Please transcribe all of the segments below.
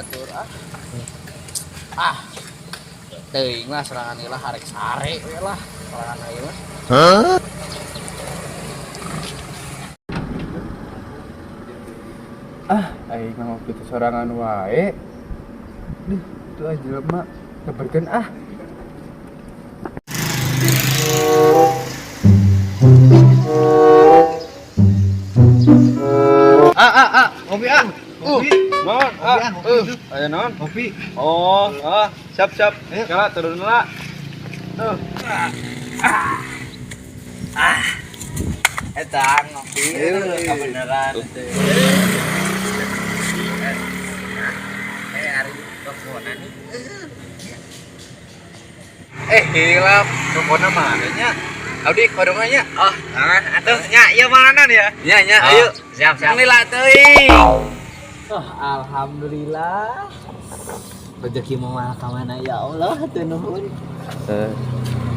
batur ah teuing lah serangan ieu lah harek sare we lah serangan ieu mah. Hah? Aing mah kitu sorangan wae. Duh, itu aja jelema keberkeun Ngopi Ngopi. Non, aya non? Ngopi. Oh, siap. Kala turun heula. Tuh. Eta ngopi. Kebeneran teh. Ari teleponan nih. Hilap, teleponan mana nya? Audi kodongannya. Oh, atuh nya ieu mana ya? Nya, ayo. Siap. Alhamdulillah teuing. Alhamdulillah. Rezeki mah ka mana ya Allah, teu nuhun.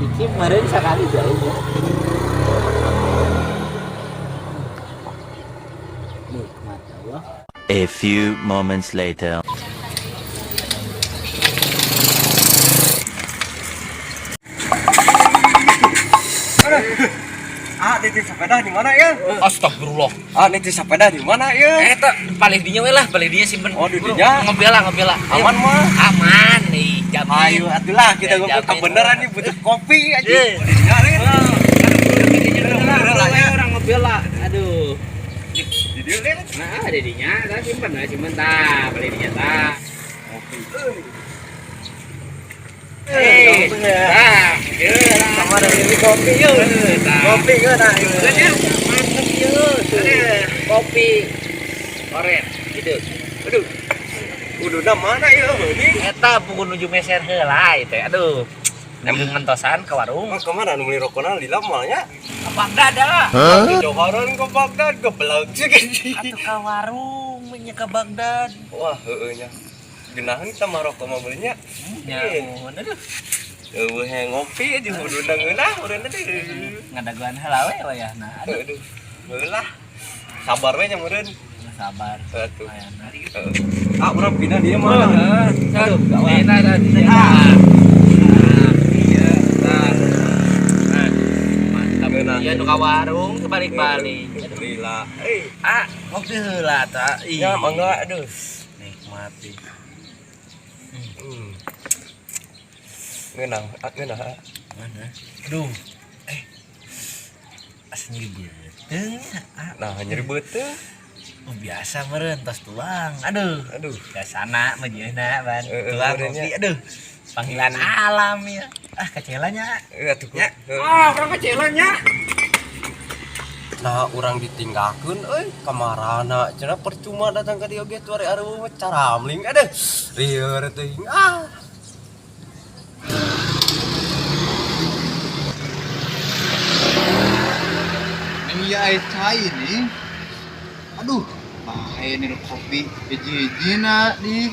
Iki meureun sakali jauh ya. Nikmat Allah. A few moments later. Nitih sepeda di mana ya? Astagfirullah. Nitih sepeda di mana ya? Eta palih dinya we lah, palih dinya simpen. Oh, di dinya. Ngebela. Aman mah? Aman nih, jamin. Ayo atulah kita ngobrol kebenaran nih butuh kopi aja. Di dinya orang ngebela. Aduh. Di dieu le. Nah, ada dinya, tah simpen tah, palih dinya tah. Kopi. Sama dari kopi yuk. Kopi kan nah. Mantep yuk. Kopi oren gitu. Aduh. Uduna mana ya ini? Eta pukul nuju meser heula itu. Aduh. Nanggung ngentosan ke warung. Mas kemana nu meuli rokona di lamalnya? Ke Bagdad dah. Joharan ke Bagdad goblok sih. Atuh ka warung nya ke Bagdad. Wah, heueuh nya. Geunahan kita mah rokok mah beulnya. Nyamun aduh. Eueuh ngopi aja uduna ngeunah urang teh. Ngadaguan heula we wayahna. Aduh. Heulah. Sabar we nya meureun. Sabar. Atuh. Ayana. Urang pindah dia mah. Aduh, pindah dah. Iya nu ka warung balik-balik. Alhamdulillah. Ngopi heula tah. Ya mangga aduh. Nikmati. Ngeunah. Mana? Aduh. Asa nyeri beuteung ya. Nah, nyeri beuteung. Biasa meureun tos tuang. Aduh. Biasana mah jeuna ban. Tuang ngopi. Aduh. Panggilan alam ya. Kecelanya. Atuh nya. Orang kecelanya. Nah, urang ditinggalkeun euy kamarana. Cenah percuma datang ka dieu ge tuh ari areueuh caramling. Aduh. Rieur teuing. Iya air cair nih. Aduh, bahe nih kopi hiji-hijina di.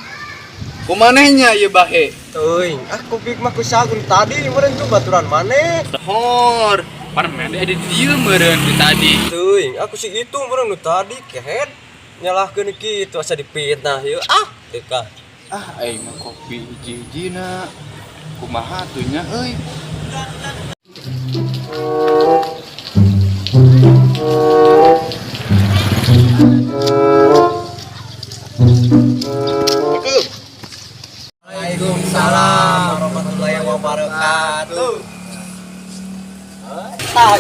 Kumanehnya ya bahe? Teuing, kopi mah ku sagun tadi meureun tuh baturan maneh. Hor, parmen di dieu meureun di tadi. Teuing, aku si itu meureun nu tadi kehet. Nyalahkeun kitu asa dipitnah ieu. Teu kah. Aing mah kopi hiji-hijina. Kumaha atuh nya euy? Waalaikumsalam warahmatullahi wabarakatuh.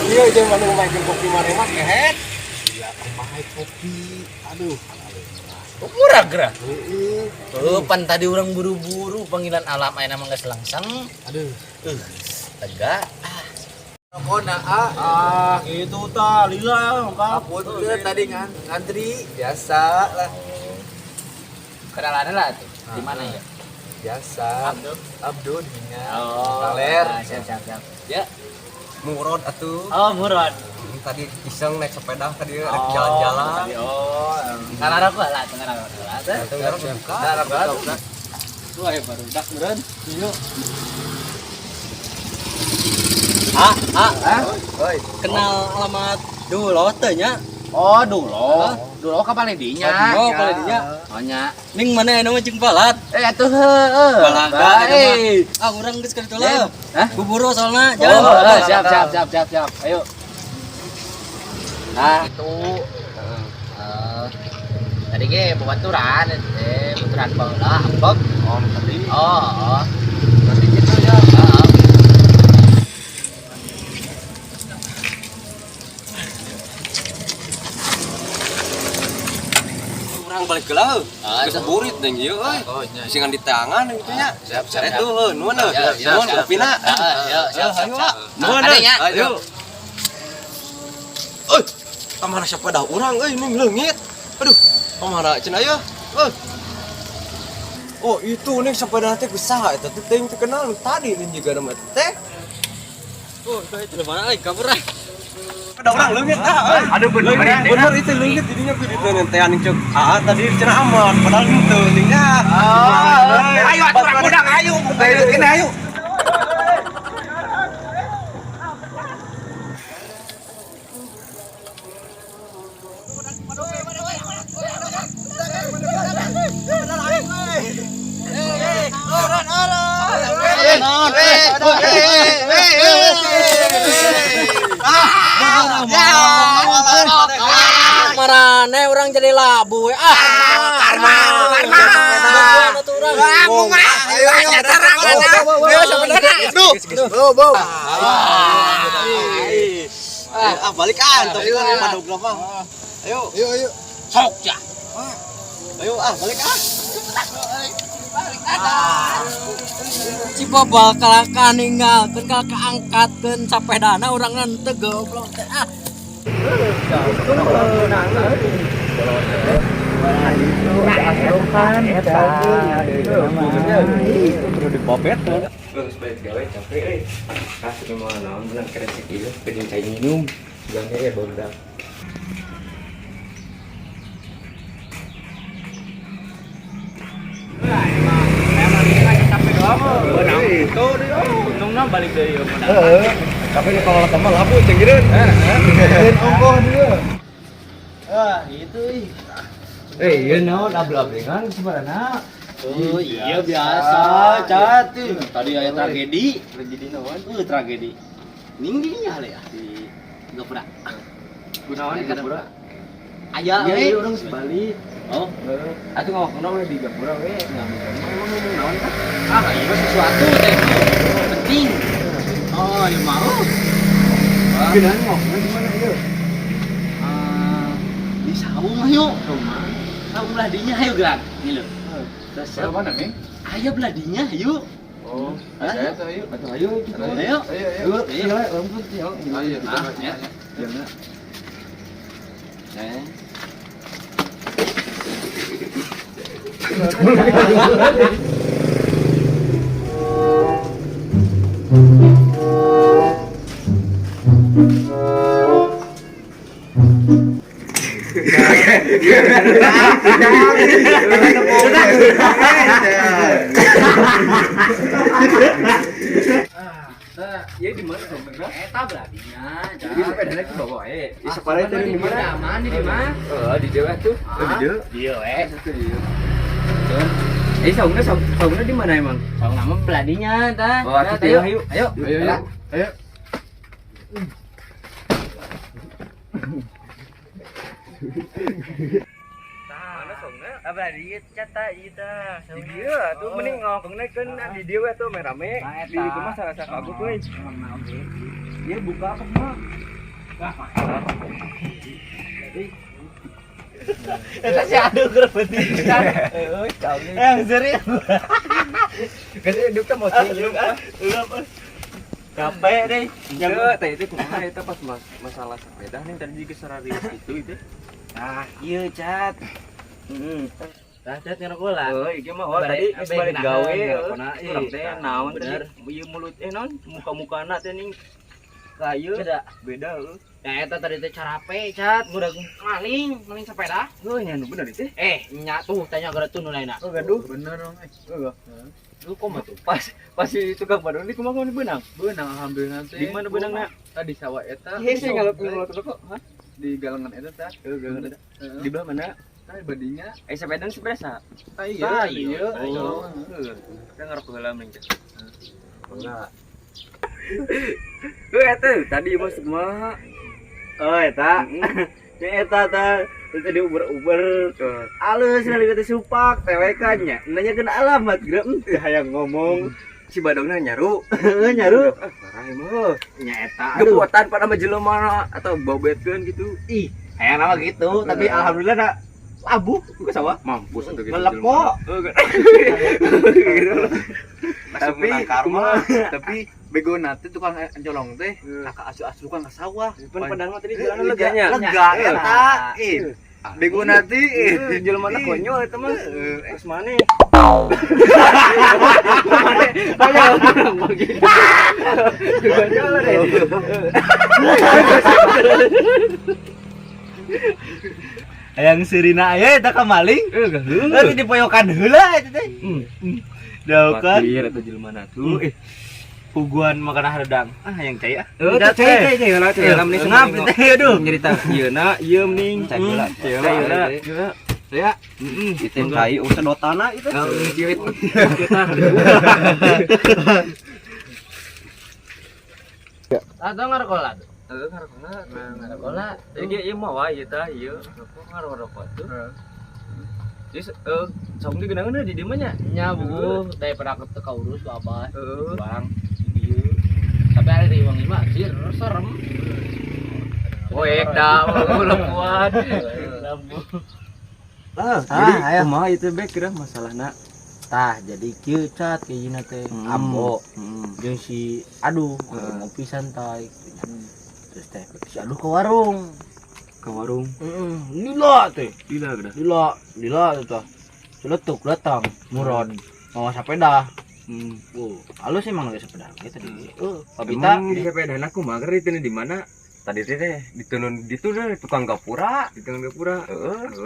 Iya jeung mana ngomongkeun kopi maneh mah kehet. Ya kumaha kopi. Aduh. Murah gerah. Pan tadi orang buru-buru panggilan alam aya mah geus langsung. Aduh. Lega. Rokona gitu tah lila Apunten tadi ngantri biasa lah. Kenalan lah tuh. Di mana ya? Biasa. Abdul nya. Kaler. Siap. Ya. Murad atuh. Oh, Murad. Tadi iseng naik sepeda ke dia jalan-jalan. Karena aku lah, tengah aku lah. Tengah buka. Tuh aya barudak meureun. Yuk. Oi. Kenal alamat dulu teh nya. Oh, dulu kapal dinya. Oh, kalau dinya. Oh nya. Ning mana anu mah jeung balat. Atuh heueuh. Balaga mah. Ah, urang geus keur tula. Hah? Buburu soalna. Oh, siap. Ayo. Nah, itu tadi ge babaturan baturan baheula ambek. Oh, tadi. Oh. Tadi gitu ya. Heeh. Orang balik ke laut. Ah, Geus burit deung ieu euy. Oh, nya. Singan di tangan gitu nya. Siap. Itu heuh, nuhun heuh. Siap. Nuhun kopina. Siap. Nuhun. Adanya. Ayo. Euy, kamana sepeda urang euy ning leungit. Aduh, kamana cenah aya? Oh, itu nih sepeda teh geus saha eta teh teuing terkenal tadi nih juga nama teh. Oh, itu di mana euy? Kabur ah. Ada orang leungit Aduh bener itu leungit jadinya kudu diteuneun teh anu cek. Tadi cenah aman padahal henteu ning nya. Ayo atuh budak ayo. Ayo. Marane orang jadi labu we. Karma. Balikan tapi kan padog mah. Ayo. Sok ya. Ayo balik Cipa bakal kaninggalkeun ka kaangkatkeun sapedana urang henteu goblok teh. Terus balik gawe capek kasih mau naon menang kresek ieu pengen cai minum bilangnya ya bondak. Tapi kalau sama labu cenggireun. Ongkoh dia. Itu. Ieu naon abel-abelan sebenarnya. Oh iya biasa, cat. Tadi aya tragedi. Tragedi naon? Tragedi. Ningginya ya di Gapura. Kunaon di Gapura? Aya Iya, we. urang sebalik. Oh, Atuh ngomongna we di Gapura we. Ngomong naon kan? iya sesuatu teh. Penting. Oh, ya mau. Geunaan ngomongna di mana ieu? Di saung mah yuk. Saung belah dinya ayo gerak. Nih lho. Terus Mana nih? ayo belah dinya yuk. Oh, Hah? ayo. Ayo gitu. Ayo. Ayo. Iya, rumput ya. Ayo. Ya. Jangan. Ya di mana sebenarnya? Eta berartinya. Jadi sepedanya ke bawah ya. Sepeda tadi di mana? Aman di mana? Oh, di Jawa tuh. Di Jawa. Iya, Saungnya di mana emang? Saung nama beladinya tah. Oh, ayo. Ayo. Ayo. Mana saungnya? Abah dia cata ita. Di dia tuh mending ngokongnya kan di dia tuh merame. Di rumah salah aku tuh. Dia buka apa mah? Eta si aduh gerbeting kan. Serius. Kasi duk ta motor duk Capek deh. Yang teh itu kumaha eta pas masalah sepeda nih tadi juga sararius itu. Nah, iya cat. Dah cat ngarok ulah. Oh, ieu mah tadi geus balik gawe. Urang teh naon bener. tadi? Ieu mulut naon muka-mukana teh ning kayu. Beda heuh. Ya eta tadi teh carape cat, udah maling sepeda. Oh, nya nu bener itu. Nya tuh tanya gara tuh nulaina. Oh, gaduh. Bener dong. Lu kok mah tuh? Pas si tukang badon ini kumaha benang? Benang alhamdulillah teh. Di mana benangna? Tadi sawah eta. Hese ngalap kok. Hah? di galengan eta tah. Galengan eta. Di belah mana? Tah badinya. Sepeda seberasa. Iya. Oh. Kita ngarep heula mending. Enggak. Eta tadi mah semua. Oh eta. Eta tah tadi uber-uber. Alus kali kata supak TWK nya. Nanyakeun alamat geura hayang ngomong. Si badongna nyaru. Nyaru. Parah mah. Nya eta. Aduh, Kekuatan pada mah jelema atau bobetkeun gitu. ih, hayang nama gitu, tapi alhamdulillah na labuh ke sawah. Mampus untuk gitu. Melepo. Tapi karma. Tapi bego nanti tukang colong teh kakak asu-asu kan ke sawah. Pan padahal mah tadi jalan lega. Leganya. Lega eta. Bego nanti Jelema na konyol eta mah. Terus maneh. Hayang sirina aya eta ka maling. Tapi dipoyokan heula eta teh. Dah kan. Eta jelema na tuh. Puguan makan haredang. Hayang cai ah. Cai lah Ngap teh aduh. Nyerita ieuna ieu mending cai heula. Cai heula. Ya. Item cai sedotana itu. Ciwit. Atau ngarokola tuh. Ngarokola. Jadi ieu mah wae ieu tah ieu. Ngarokok tuh. Jadi sok di geunangeun di dieu mah nya. Nya bu, daripada ke urus ke abah. Heeh. Bang. Ieu. Tapi ada di uang lima, sih serem. Poek dah belum kuat. Jadi kumaha itu bek kira masalahna. tah jadi kieu cat kayaknya teh ambo jeung si aduh ngopi santai terus teh si aduh ke warung lila teh lila itu tah celetuk datang muron mau sepeda halus emang lagi sepeda gitu tadi Pabita di sepedana kumaha itu di mana tadi teh ditunun ditu deh tukang gapura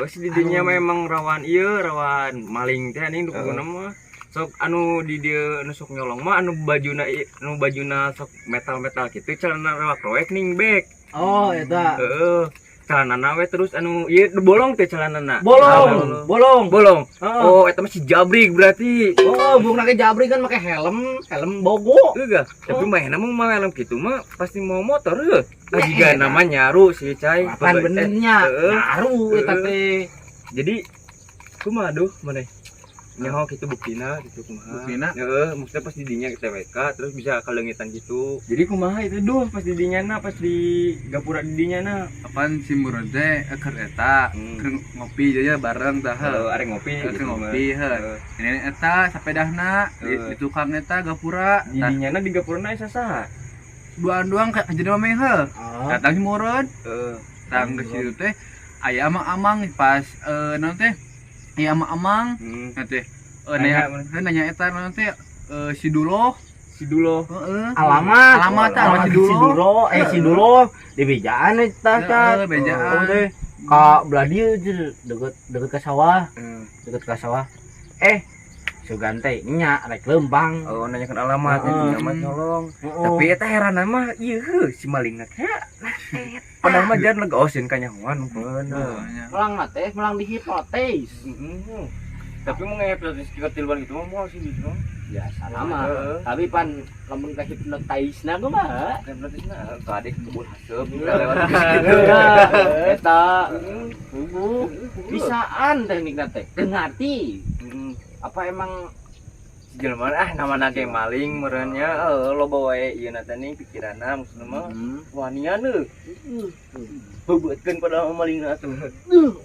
si didinya memang rawan maling teh nih dukun mah sok anu di dia anu sok nyolong mah anu bajuna sok metal gitu celana roek ning bek oh eta celanana we terus anu ieu bolong teh celanana bolong oh eta mah si jabrik berarti oh bung nake jabrik kan make helm bogo enggak tapi mainna mah helm gitu mah pasti mau motor juga namanya nyaru si cai pan benernya nyaru eta teh jadi kumaha aduh maneh nyaho kitu buktina gitu kumaha heeh maksudnya pas di dinya ke TWK terus bisa kalengitan gitu jadi kumaha itu duh pas di dinya na pas di gapura di dinya na apaan si muron teh keur eta keur ngopi aja bareng tah arek ngopi ini eta sapedahna di tukang eta gapura di dinya na di gapurana asa saha duaan ka jadi mame datang si muron datang ke situ teh aya amang pas naon teh iya amang nanti nanya eta nanti si Dulo alamat si Dulo di bejaan eta cat bejaan ka belah dieu deket ka sawah Sugante nya rek lempang nanyakeun alamat nyolong tapi eta heran mah ieu si malingna teh padahal mah jan lega osin ka nyahoan melang dihipnotis tapi mau ngehipnotis ke tiluan gitu mah sih gitu ya sama tapi pan lamun ka hipnotisna kumaha hipnotisna tadi kebun haseup eta bisaan teknikna teh teu ngarti apa emang jelema namana ge maling meureunnya loba wae ieu na teh ning pikiranna maksudna mah wanian beubeutkeun pada malingna atuh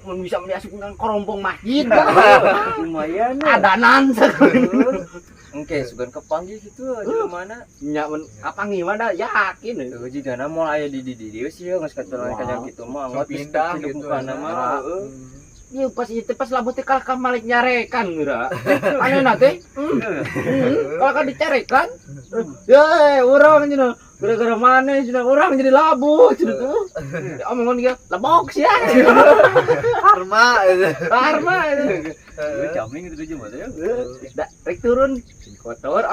mun bisa menyasupkeun korompong masjid lumayan adanan engke sugan kepanggih gitu jelemana nya mun kapanggih mah da yakin jigana moal aya di dieu sih geus katuran kanya kitu mah anggot pindah gitu bukana mah ieu pas labut teh ka malik nyarekan geura anehna teh kalau ka dicarekan ye urang cenah gara-gara maneh cenah urang jadi labu cenah tuh omongan dia lebok sia karma itu jaming itu jeung mah teh da rek turun kotor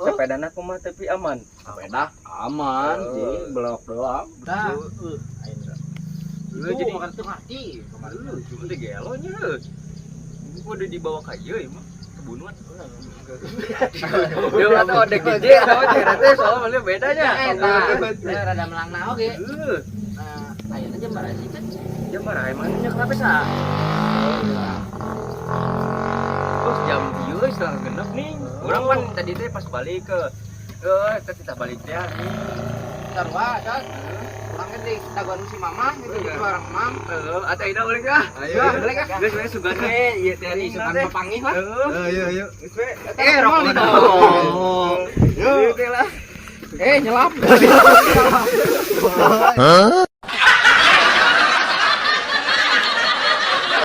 sepedana kumaha tapi aman sepeda aman sih blok doang jadi makan itu ngerti. cuma teh gelonya. Udah dibawa ka ieu mah kebunuhan. Yo atuh ada gede atuh cara teh soalnya bedanya. Saya rada melangna oge. Ayeuna jam berapa sih kan? Jam berapa emang nya kenapa sah? Terus jam ieu setengah genep nih. Urang kan tadi teh pas balik ke kita balik teh Sarua, Cot. Urang ge daguan si Mama gitu orang Mam. atuh ida balik ah. Ayo, balik ah. Geus we sugan we ieu teh Isukan papanggih lah. Ayo. Rokok itu. Ieu teh lah. Nyelap. Huh?